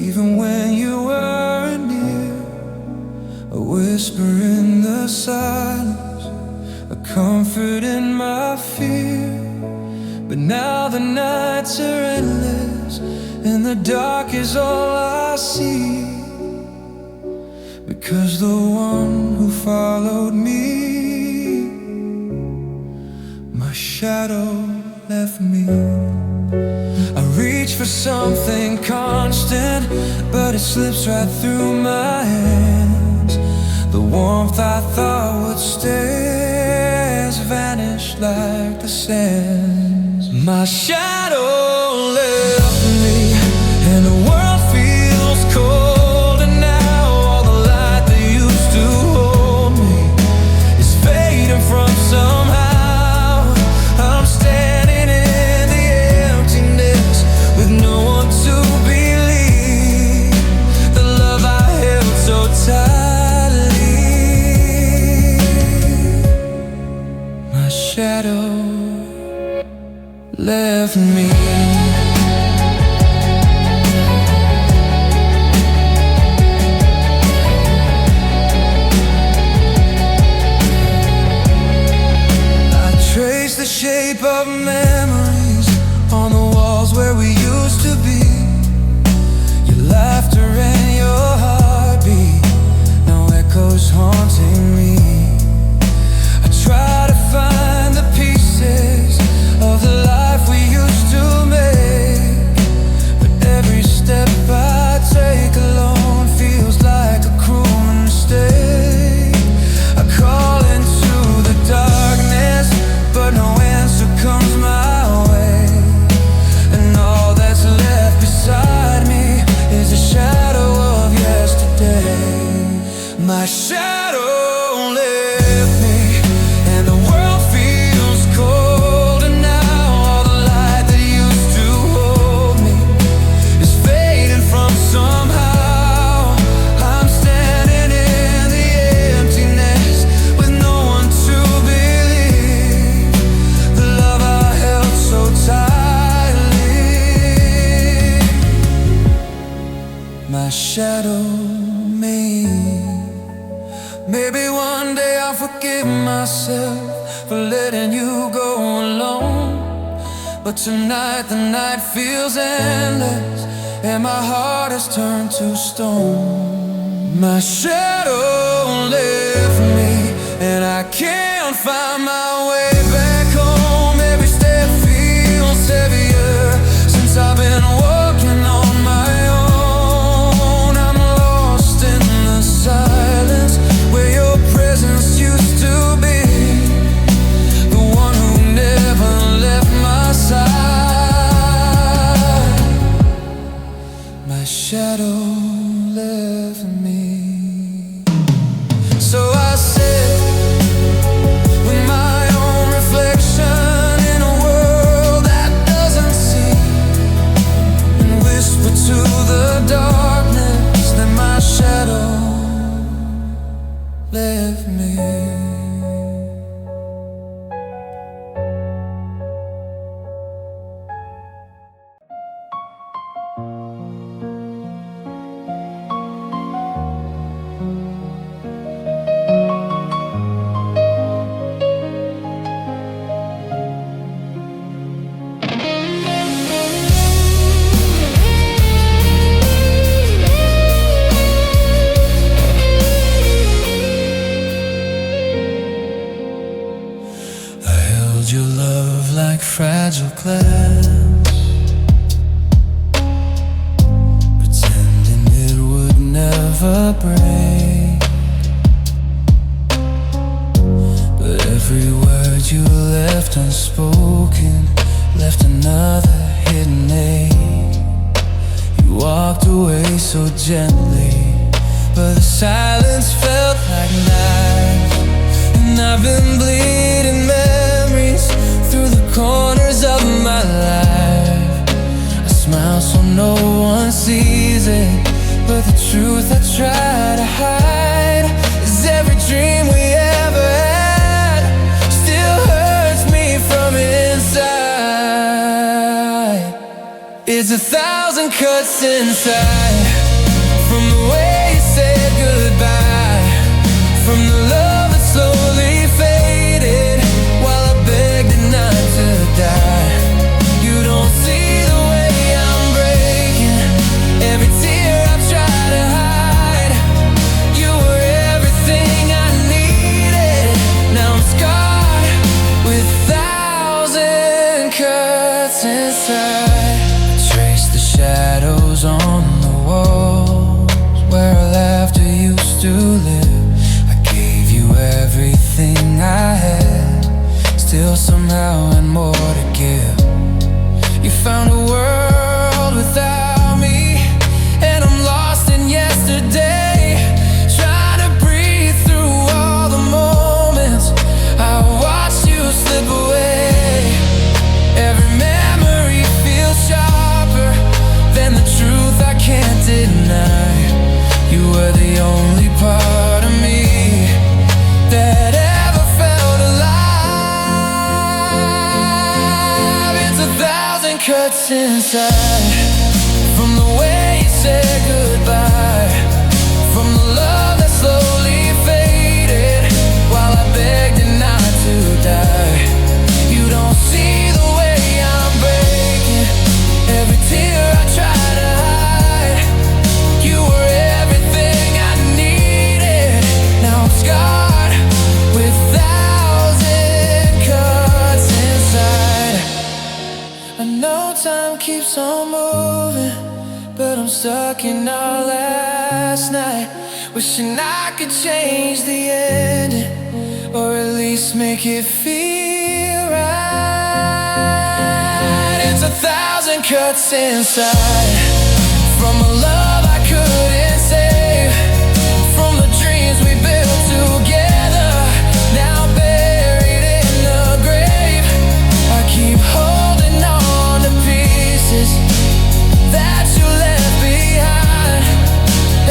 even when you weren't near. A whisper in the silence, a comfort in my fear. But now the nights are endless, and the dark is all I see. Because the one who followed me, my shadow left me. I reach for something constant, but it slips right through my hands. The warmth I thought would stay has vanished like the sands. My shadow left me, and the world feels cold. And now all the light that used to hold me is fading from somehow. I'm standing in the emptiness with no one to believe the love I held so tightly. My shadow left me. I trace the shape of memories on the walls where we used to be. Your laughter and your heartbeat now echoes haunting me. I try to find the pieces of the life we used to make, but every step I take alone feels like a cruel mistake. I call into the darkness, but no answer comes my way. And all that's left beside me is a shadow of yesterday. My shadow left me, and the world feels cold. And now all the light that used to hold me is fading from somehow. I'm standing in the emptiness with no one to believe the love I held so tightly. My shadow me. Maybe one day I'll forgive myself for letting you go alone. But tonight the night feels endless, and my heart has turned to stone. My shadow left me, and I can't find my way back home. Every step feels heavier since I've been walking on my own. I'm lost in the silence where your presence used to be, the one who never left my side. My shadow left me. So I sit with my own reflection in a world that doesn't see, and whisper to the darkness that my shadow left me. Your love like fragile glass, pretending it would never break. But every word you left unspoken left another hidden ache. You walked away so gently, but the silence felt like knives. And I've been bleeding memories through the corners of my life. I smile so no one sees it, but the truth I try to hide is every dream we ever had still hurts me from inside. It's 1,000 cuts inside. from the love that slowly faded while I begged it not to die. You don't see the way I'm breaking, every tear I've tried to hide. You were everything I needed. Now I'm scarred with 1,000 cuts inside. Trace the shadows on the walls where our laughter used to live. I gave you everything I had, still somehow had more to give. You found a world without me, and I'm lost in yesterday, trying to breathe through all the moments I watched you slip away. Every memory feels sharper than the truth I can't deny. You were the only part of me that ever felt alive. It's 1,000 cuts inside, from the way you said goodbye, from the love that slowly faded while I begged it not to die. You don't see the way I'm breaking, every tear I try to hide. You were everything I needed. Now I'm scarred with 1,000 cuts inside. I know time keeps on moving, but I'm stuck in our last night, wishing I could change the ending, or at least make it feel right. It's 1,000 cuts inside, from a love I couldn't save, from the dreams we built together, now buried in the grave. I keep holding on to pieces that you left behind,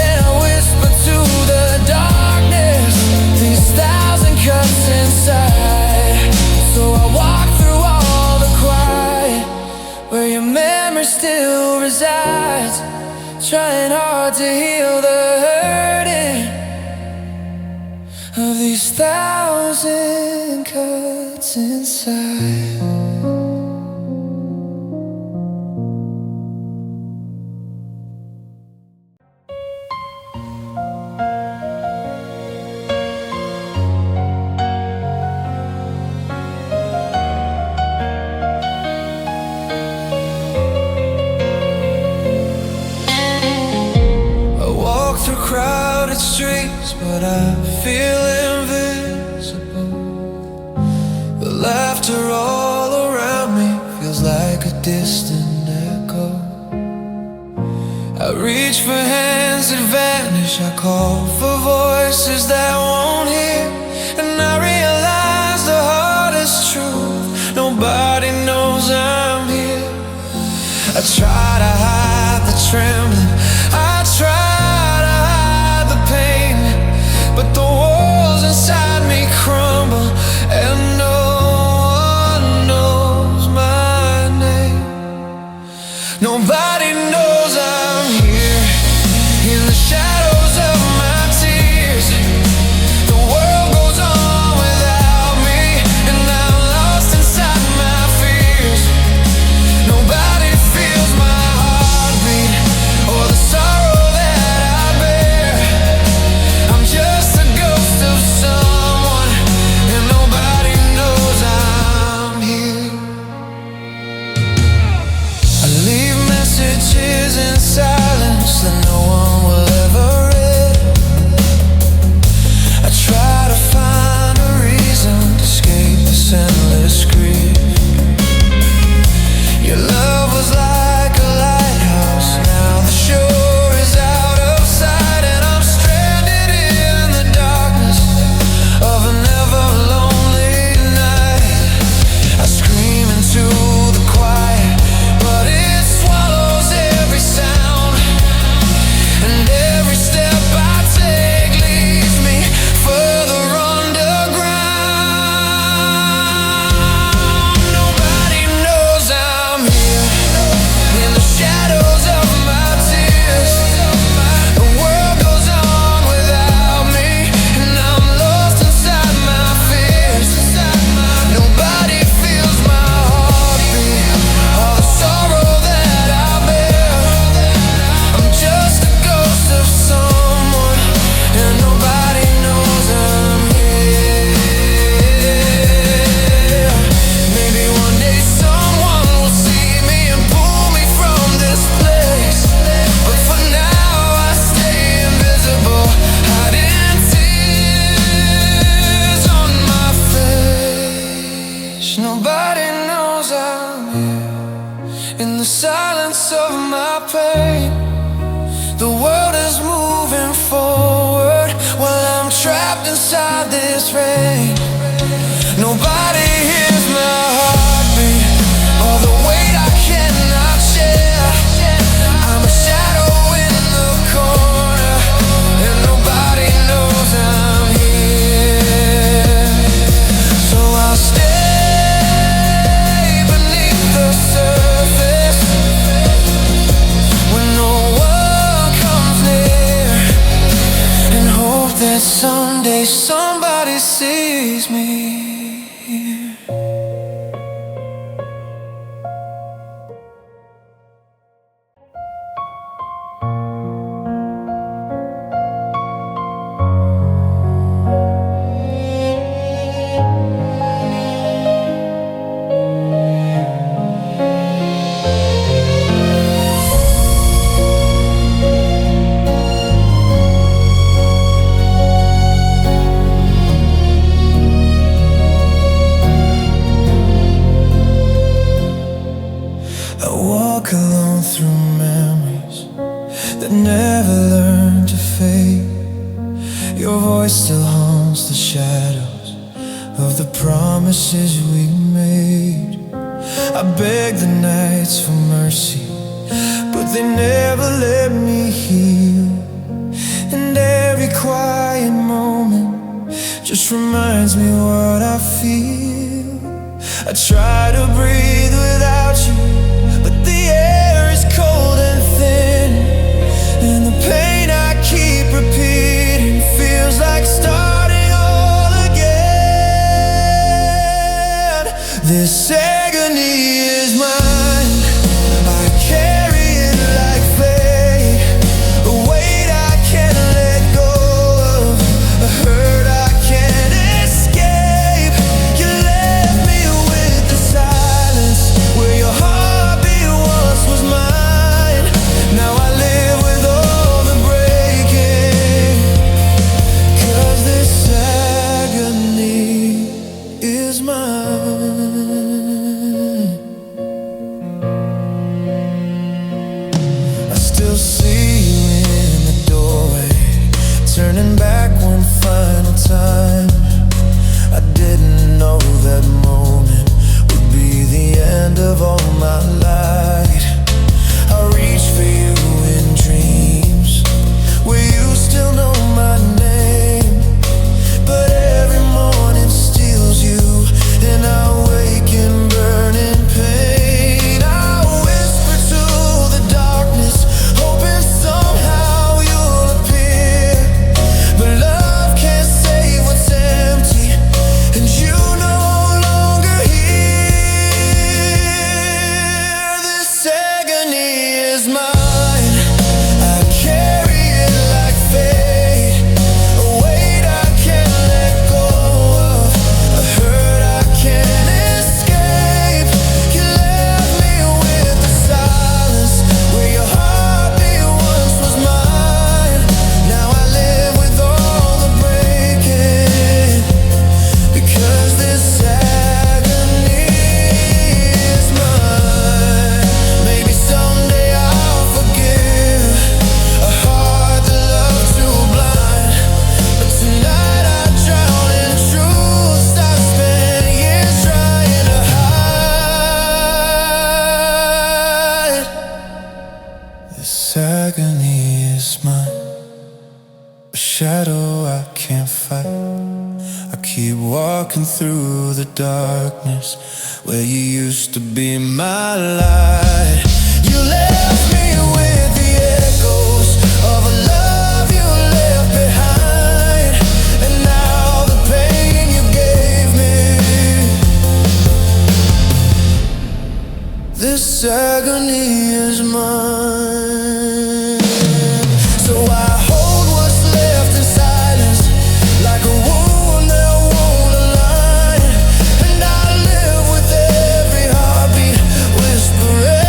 and I whisper to the darkness these 1,000 cuts inside. So I walk through all the quiet where your memory still resides, trying hard to heal the hurting of these 1,000 cuts inside. Crowded streets, but I feel invisible. The laughter all around me feels like a distant echo. I reach for hands that vanish, I call for voices that won't hear, and I realize the hardest truth: nobody knows I'm here. I try to hide the trembling, I try, but the walls inside me crumble, and no one knows my name. Nobody knows I'm here in the shadows of my tears. The world goes on without me, and I'm lost inside my fears. Nobody feels my heartbeat inside this rain. Nobody hears my heartbeat, all the weight I cannot share. I'm a shadow in the corner, and nobody knows I'm here. So I'll stay beneath the surface when no one comes near, and hope that someday somebody sees me. I walk alone through memories that never learn to fade. Your voice still haunts the shadows of the promises we made. I beg the nights for mercy, but they never let me heal. And every quiet moment just reminds me what I feel. I try to breathe without you, but the air is cold and thin, and the pain I keep repeating feels like starting all again. This agony is mine, I carry it like fate, a weight I can't let go of, a hurt I can't escape. You left me with the silence where your heartbeat once was mine. Now I live with all the breaking, 'cause this agony is mine. I still see you in the doorway, turning back one final time. I didn't know that moment would be the end of all my light. I reach for you in dreams where you still know my name, but every morning steals you, and I wake in burning pain. I whisper to the darkness, hoping somehow you'll appear, but love can't save what's empty, and you no longer here. This agony is mine, I carry it like fate, a weight I can't let go of, a hurt I can't escape. You left me with the silence where your heartbeat once was mine. Now I live with all the breaking, because this agony is mine. Maybe someday I'll forgive a heart that loved too blind, but tonight I drown in truths I spent years trying to hide. This agony is mine, a shadow I can't fight. I keep walking through the darkness where you used to be my light. You left me with the echoes of a love you left behind, and now the pain you gave me. This agony is mine. So I hold what's left in silence, like a wound that won't align, and I live with every heartbeat whispering.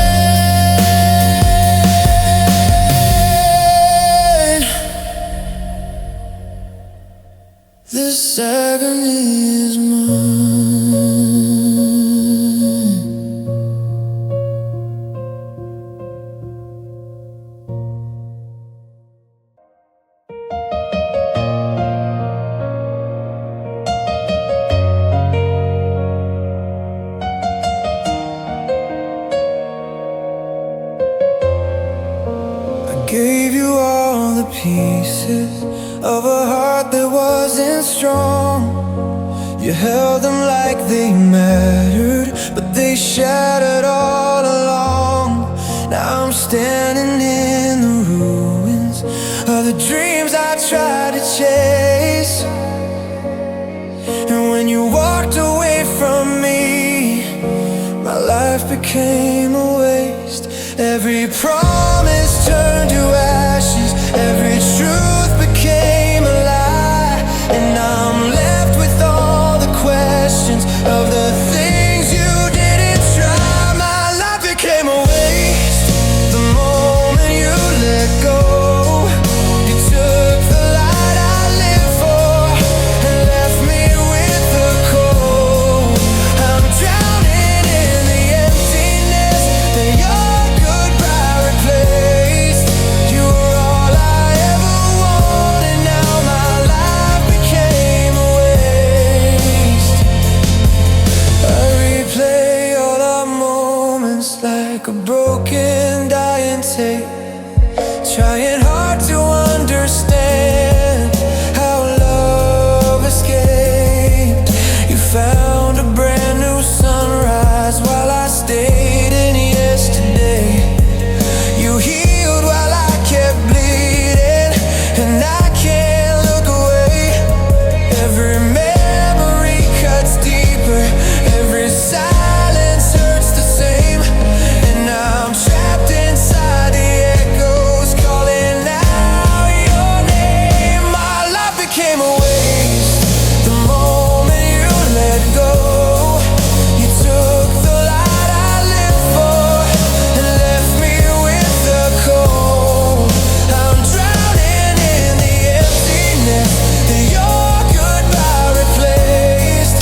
This agony is mine. you all the pieces of a heart that wasn't strong. You held them like they mattered, but they shattered all along. Now I'm standing in the ruins of the dreams I tried to chase. And when you walked away from me, my life became a waste. Every promise turned to ashes, every truth became a lie. And I'm left with all the questions of the things you didn't try. My life became a waste the moment you let go. You took the light I lived for and left me with the cold. I'm drowning in the emptiness that your goodbye replaced. You were all I ever wanted, now my life became a waste. I replay all our moments like a broken, dying tape, trying hard to understand how love escaped. You found a brand new sunrise while I stayed in yesterday. You healed while I kept bleeding, and I can't look away. Every memory cuts deeper, every silence hurts the same. And I'm trapped inside the echoes, calling out your name. My life became a waste the moment you let go. You took the light I lived for and left me with the cold. I'm drowning in the emptiness that your goodbye replaced.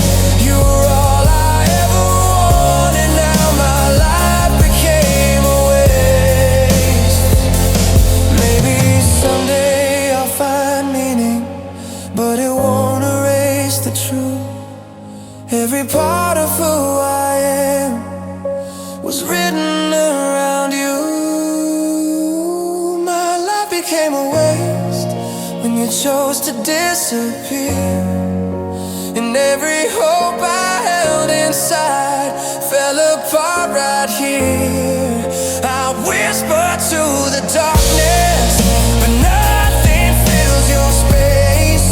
You were all I ever wanted, now my life became a waste. Maybe someday I'll find meaning, but it won't erase the truth. Every part of who I am was written around you. My life became a waste when you chose to disappear. And every hope I held inside fell apart right here. I whisper to the darkness, but nothing fills your space.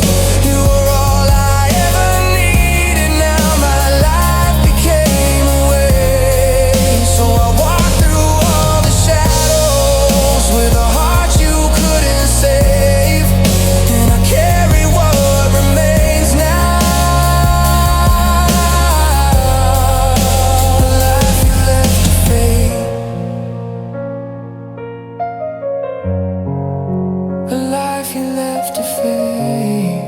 You were all I ever needed, now my life became a waste. So I walked through all the shadows with a heart you couldn't save, and I carry what remains now. A life you left to fade, a life you left to fade.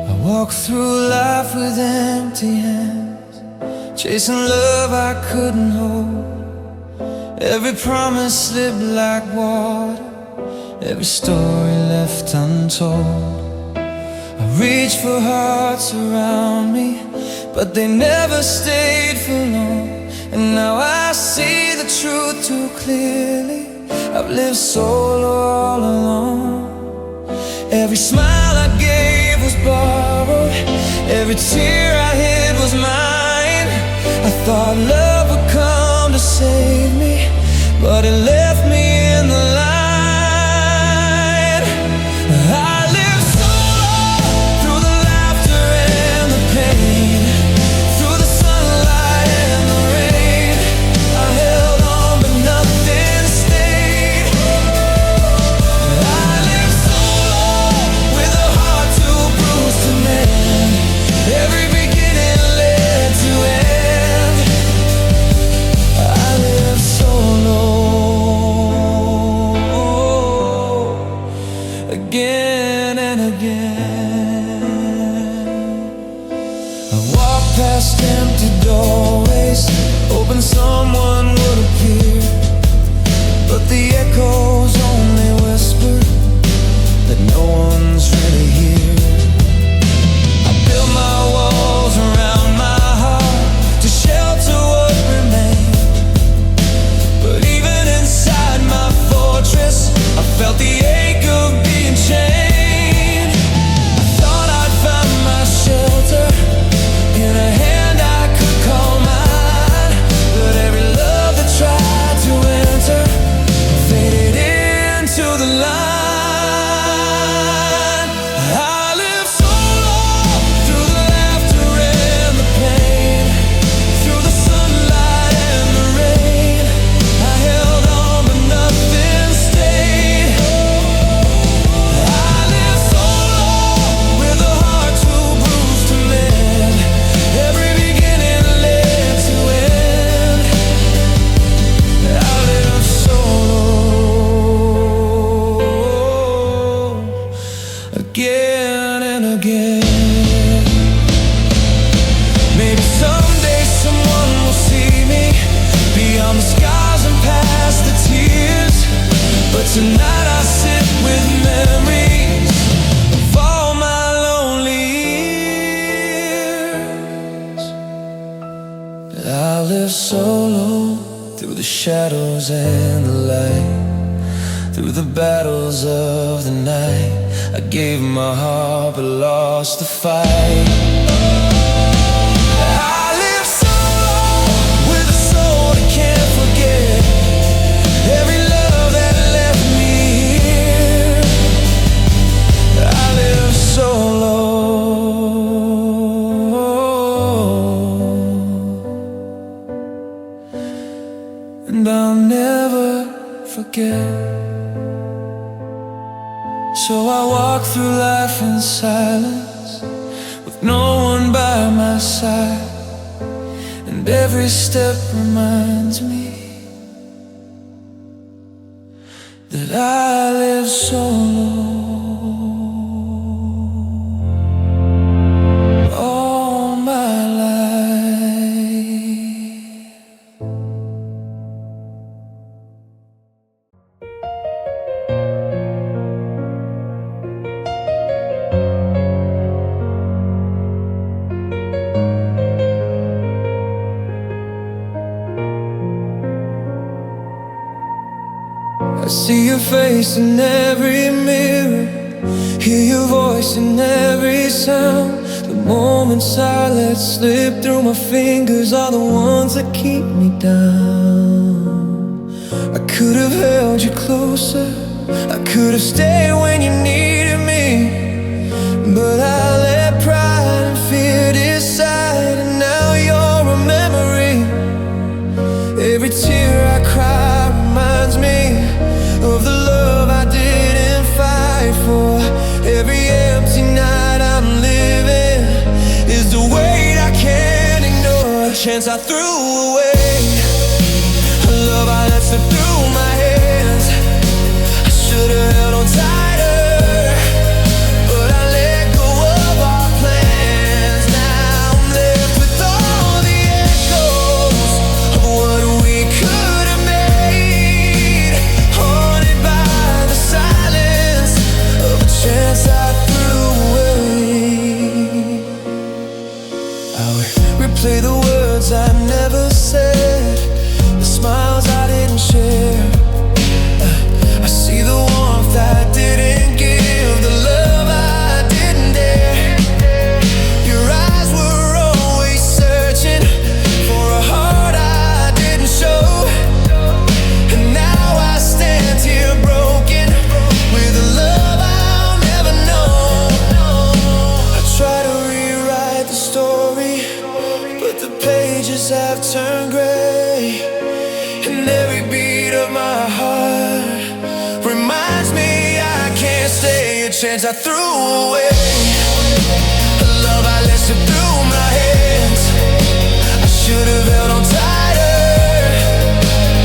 I walk through life with empty hands, chasing love I couldn't hold. Every promise slipped like water, every story left untold. I reached for hearts around me, but they never stayed for long. And now I see the truth too clearly. I've lived solo all alone. Every smile I gave was borrowed, every tear I hid was mine. I thought love would come to save me, but it left me in the line. I lived solo through the laughter and the pain, through the sunlight and the rain. I held on but nothing stayed. I lived solo with a heart too bruised to mend. Every beginning led to end. I lived solo. solo through the shadows and the light, through the battles of the night. I gave my heart but lost the fight. And I'll never forget. So I walk through life in silence, with no one by my side, and every step reminds me that I live solo. I see your face in every mirror, hear your voice in every sound. The moments I let slip through my fingers are the ones that keep me down. I could have held you closer, I could have stayed when you needed me, but I let pride and fear decide, and now you're a memory. Every tear I cry reminds me of the love I didn't fight for. Every empty night I'm living is the weight I can't ignore. A chance I threw away, a love I let slip through my hands. I should've held on tighter, but I let go of our plans. Now I'm left with all the echoes of what we could have made, haunted by the silence of a chance I threw away. I would replay the words I never said, the smiles I didn't share. I see the warmth I didn't give, the love I didn't dare. Your eyes were always searching for a heart I didn't show, and now I stand here broken with a love I'll never know. I try to rewrite the story, but the pages have turned gray, and every beat of my heart reminds me I can't stay. A chance I threw away, a love I let slip through my hands. I should've held on tighter,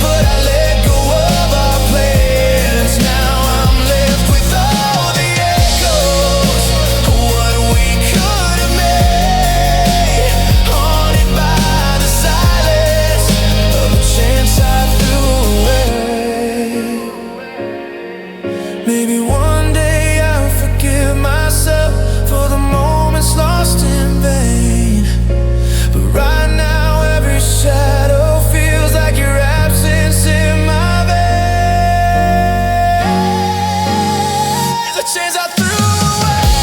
but I let go of our plans. Now I'm left with all the echoes of what we could have made, haunted by the silence of a chance I threw away. Maybe one day I'll forgive myself for the moments lost in vain, but right now every shadow feels like your absence in my veins. A chance I threw away,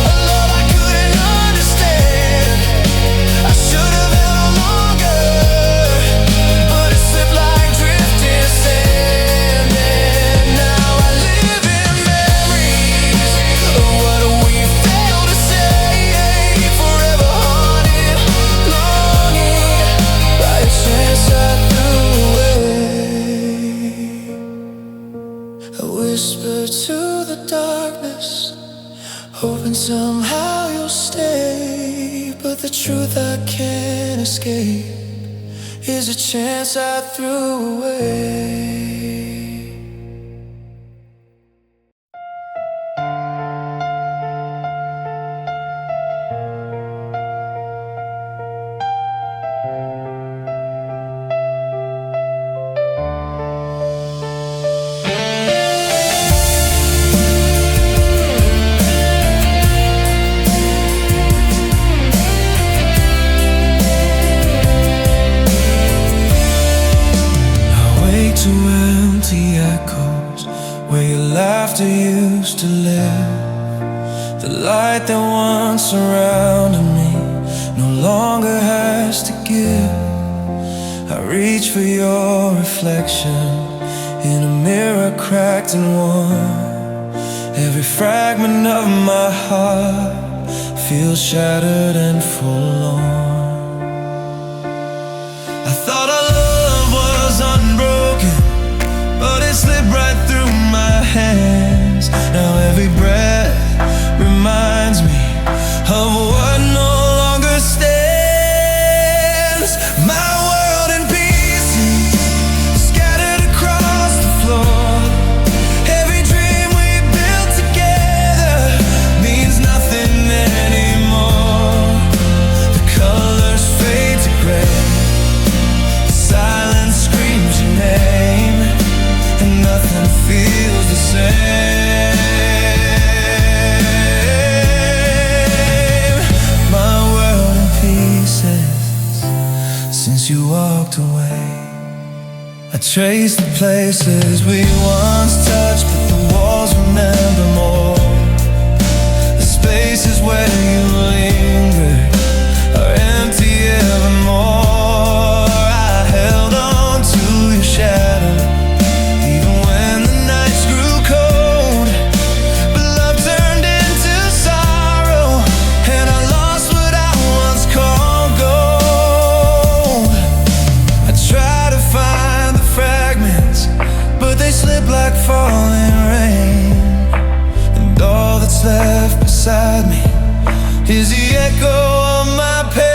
a love I couldn't understand. I should have held on longer, but it slipped like drifting sand. And now I live in memories of what we failed to say, forever haunted, longing by a chance I threw away. I whisper to the darkness, hoping somehow you'll stay, but the truth I can't escape is a chance I threw away. to empty echoes where your laughter used to live. The light that once surrounded me no longer has to give. I reach for your reflection in a mirror cracked and worn. Every fragment of my heart feels shattered and forlorn. I thought our love was unbroken, but it slipped right through my hands. Now every breath reminds me of what no longer stands. My world in pieces, scattered across the floor. Every dream we built together means nothing anymore. The colors fade to gray, the silence screams your name, and nothing feels the same. My world in pieces since you walked away. I trace the places we once touched, but the walls remember more. The spaces where you lingered are empty evermore. I held on to your shadow even when the nights grew cold, but love turned into sorrow, and I lost what I once called gold. I try to find the fragments, but they slip like falling rain, and all that's left beside me is the echo of my pain.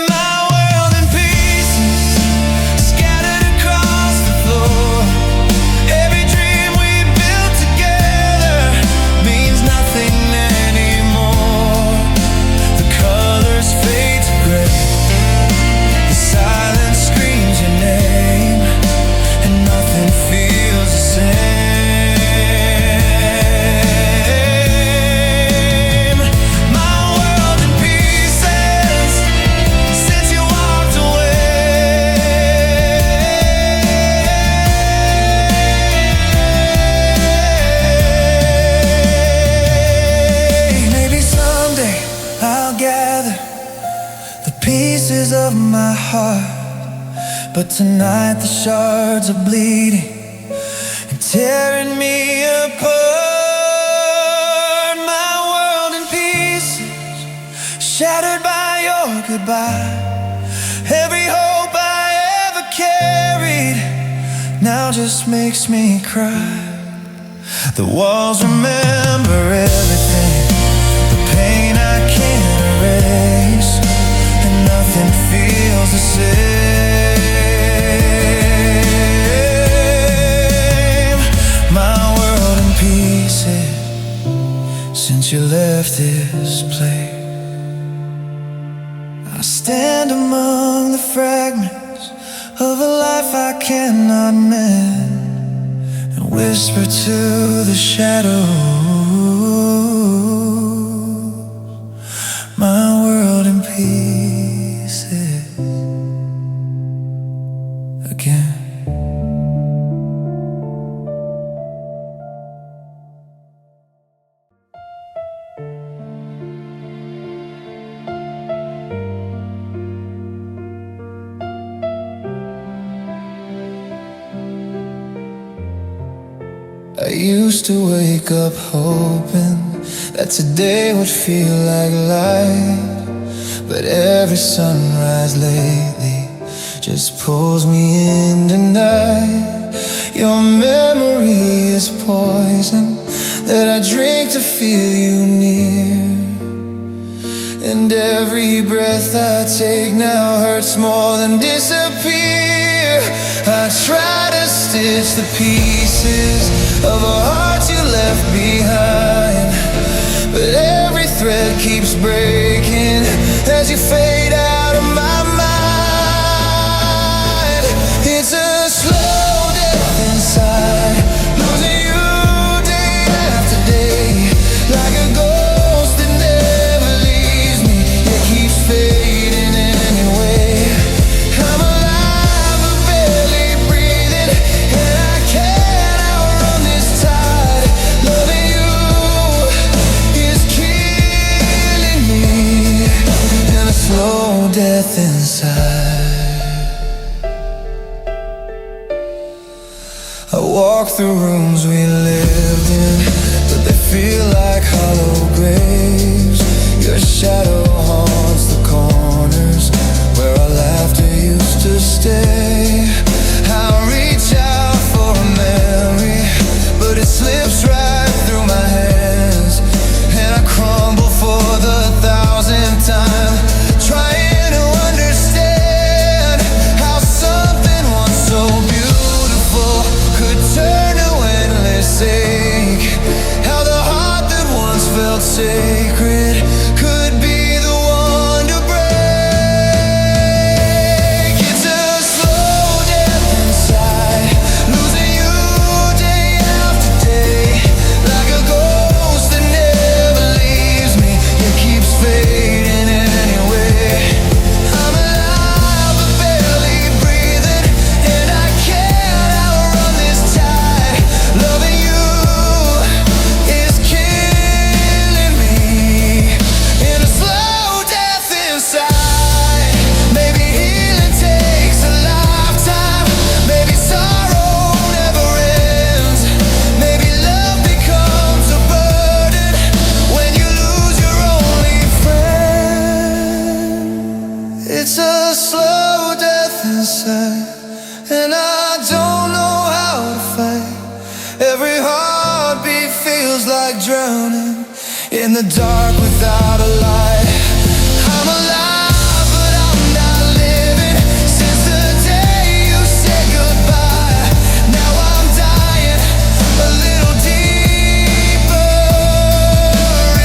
My world in pieces, scattered across the floor. Every dream we built together means nothing anymore. The colors fade to gray, the silence screams your name, and nothing feels the same. My world in pieces since you walked away. Maybe someday I'll gather the pieces of my heart, but tonight the shards are bleeding and tearing me apart. My world in pieces, shattered by your goodbye. Every hope I ever carried now just makes me cry. The walls remember everything, the pain I can't erase, and nothing feels the same. My world in pieces since you left this place. I stand among the fragments of a life I cannot mend, and whisper to the shadows, my world in pieces again. I used to wake up hoping that today would feel like light, but every sunrise lately just pulls me into night. Your memory is poison that I drink to feel you near, and every breath I take now hurts more than disappear. I try to stitch the pieces of a heart you left behind, but every thread keeps breaking as you fade out of my mind. It's a slow death inside, losing you day after day, like a ghost that never leaves me, yet keeps fading anyway. I'm alive but barely inside. I walk through rooms we lived in, but they feel like hollow graves. Your shadow haunts the corners where our laughter used to stay. I reach out for a memory, but it slips right through my hands, and I crumble for the 1000th time, trying to understand how something once so beautiful could turn to endless ache. How the heart that once felt sacred could be the one to break. It's a slow death inside, losing you day after day, like a ghost that never leaves me, it keeps fading anyway. I'm alive but barely breathing, and I can't outrun this tide. Loving you is killing me in a slow death inside. Maybe healing takes a lifetime, maybe sorrow never ends, maybe love becomes a burden when you lose your only friend. It's a slow death inside, and I don't know how to fight. Every heartbeat feels like drowning in the dark without a light. I'm alive, but I'm not living. Since the day you said goodbye, now I'm dying a little deeper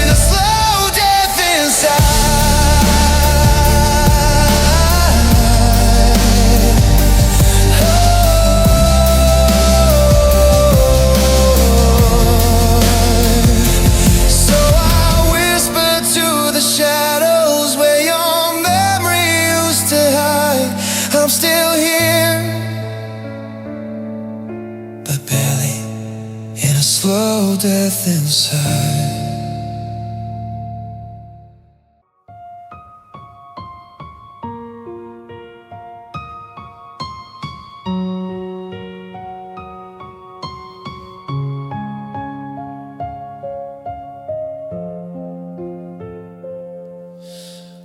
in a slow death inside. So I whisper to the shadows where your memory used to hide. I'm still here, but barely, in a slow death inside.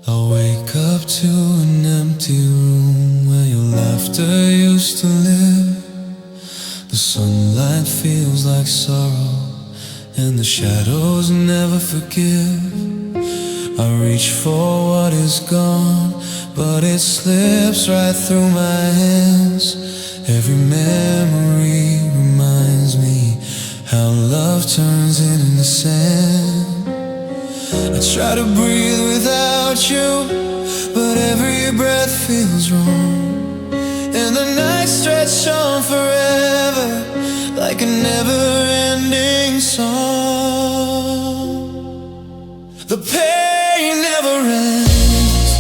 I wake up to an empty room where your laughter used to live. The sunlight feels like sorrow, and the shadows never forgive. I reach for what is gone, but it slips right through my hands. Every memory reminds me how love turns into sand. I try to breathe without you, but every breath feels wrong, and the nights stretch on forever like a never-ending song. The pain never ends,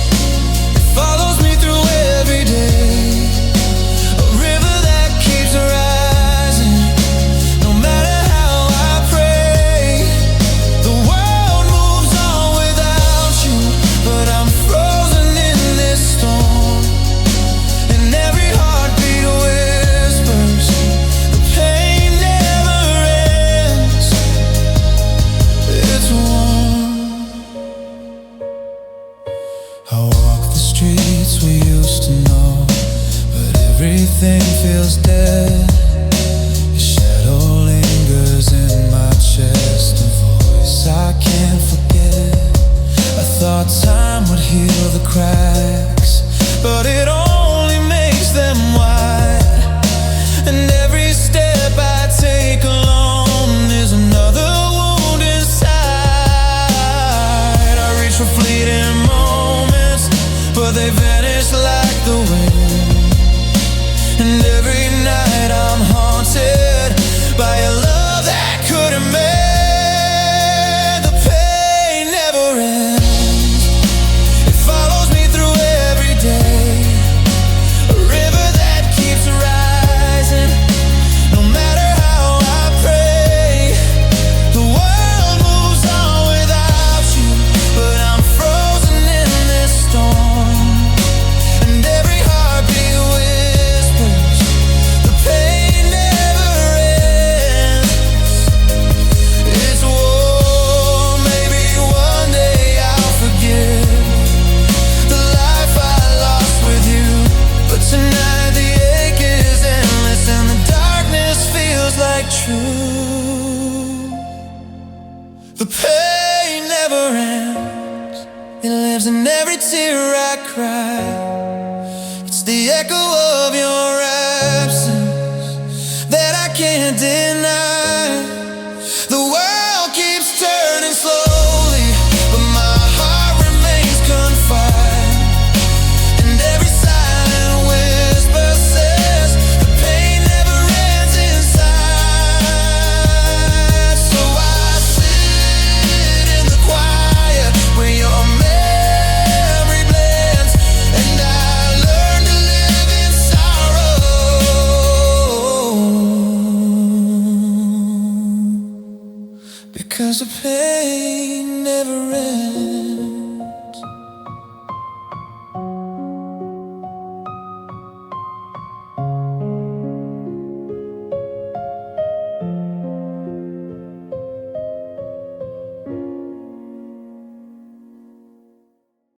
it follows me through every day, a river that keeps rising no matter how I pray. The world moves on without you, but I'm frozen in this storm, and every heartbeat whispers the pain never ends. It's warm. I walk the streets we used to know, but everything feels dead. Your shadow lingers in my chest, a voice I can't forget. I thought time would heal the cracks, but it only makes them wide. And every step I take alone is another wound inside. I reach for fleeting moments, but they vanish like the wind. And every night I'm haunted by a love that couldn't mend. The pain never ends, it follows me through every day, tear I cry. It's the echo of your absence that I can't deny. The world keeps turning slowly, but my heart remains confined. And every silent whisper says the pain never ends inside. So I sit in the quiet where your memory blends, and I learn to live in sorrow, because the pain never ends.